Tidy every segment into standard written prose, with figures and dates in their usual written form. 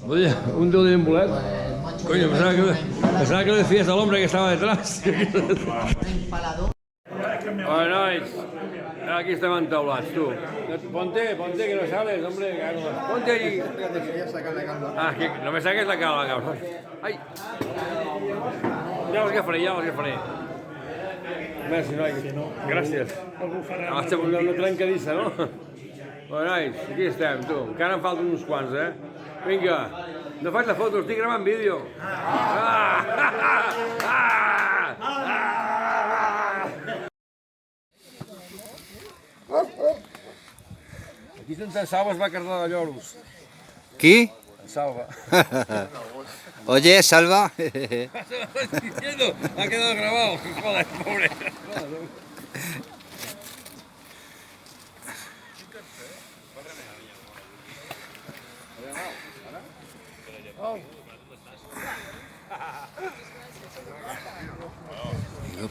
Oye, un dedo de embolet. Coño, pensaba que lo decías al hombre que estaba detrás. Bueno, nois, aquí estem entaulats, tu. Ponte, que no sales, hombre, Carlos. Ponte allí. Ah, que no me saques la cama, cabrón. Ai. Ja els agafaré. Merci, noi. Gràcies. Una trencadissa, no? Bueno, nois, aquí estem, tu. Encara en falten uns quants, eh? Vinga, no faig la foto, estic gravant vídeo. Aquí en Salva es va carregar de lloros. ¿Qui? En Salva. Oye, Salva. Ha quedado grabado. Joder, pobre.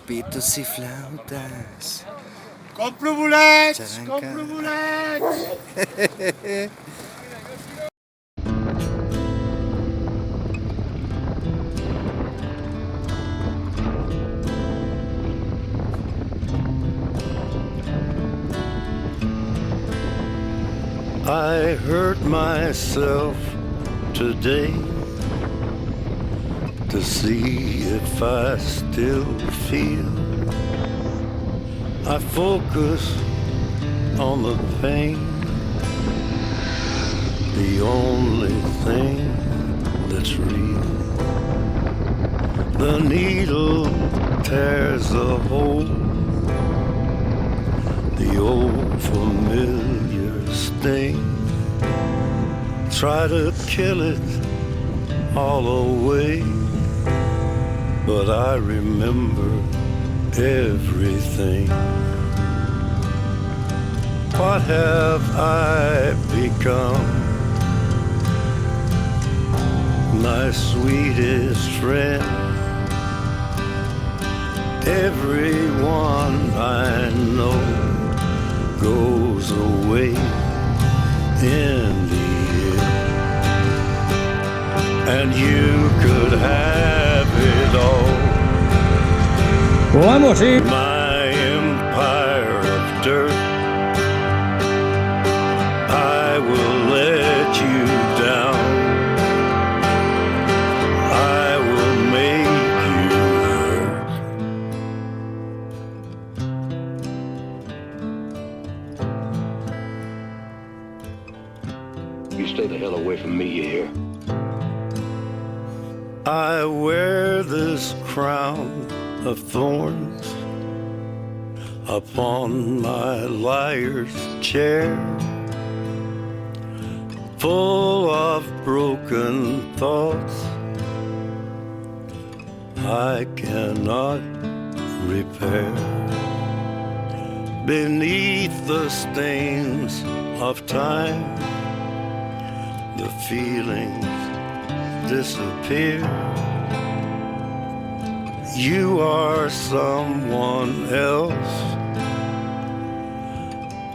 Pitos y flautas. Compro bolets! Compro bolets! I hurt myself today to see if I still feel. I focus on the pain, the only thing that's real. The needle tears a hole, the old familiar sting. Try to kill it all away, but I remember everything. What have I become? My sweetest friend. Everyone I know goes away in the end, and you could have it all. Vamos, sí. My empire of dirt, I will let you down. I will make you hurt. You stay the hell away from me, you hear? I wear this crown of thorns upon my liar's chair, full of broken thoughts I cannot repair. Beneath the stains of time, the feelings disappear. You are someone else.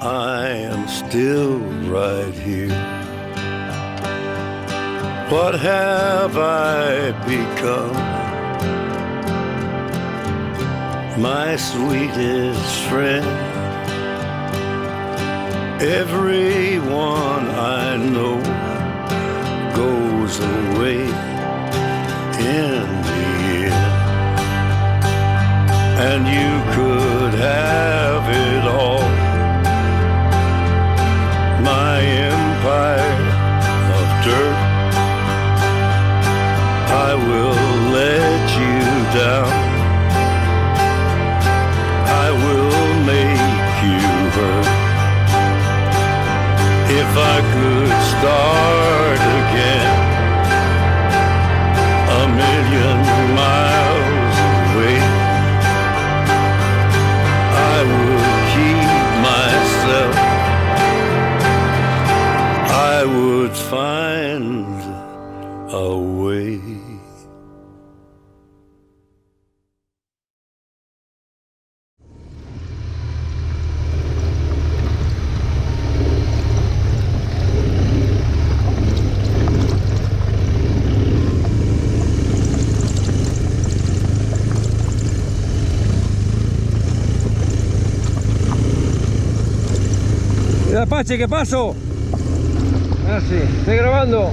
I am still right here. What have I become? My sweetest friend. Everyone I know goes away in the end, and you could have it all. My empire of dirt, I will let you down. I will make you hurt. If I could start again, a million miles away, I would keep myself. I would find a way. Apache, ¿qué pasó? Ah, sí, estoy grabando.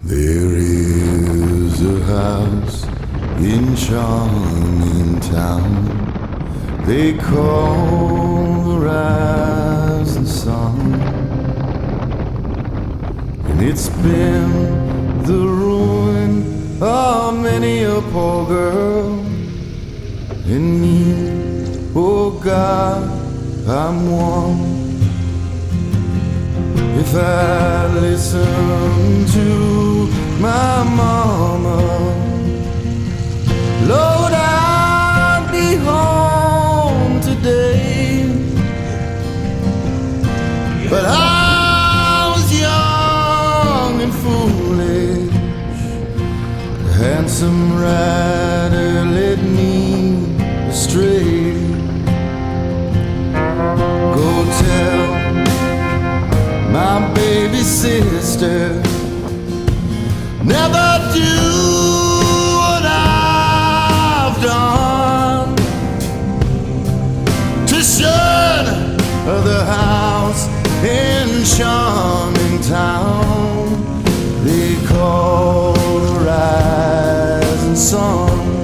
There is a house in charming town they call the rising sun, and it's been the ruin of many a poor girl and me. Oh God, I'm one. If I listen to my mama, Lord, I'd be home today. But I was young and foolish. The handsome rider led me astray. Go tell my baby sister, never do what I've done to shun the house in charming town they call the rising sun.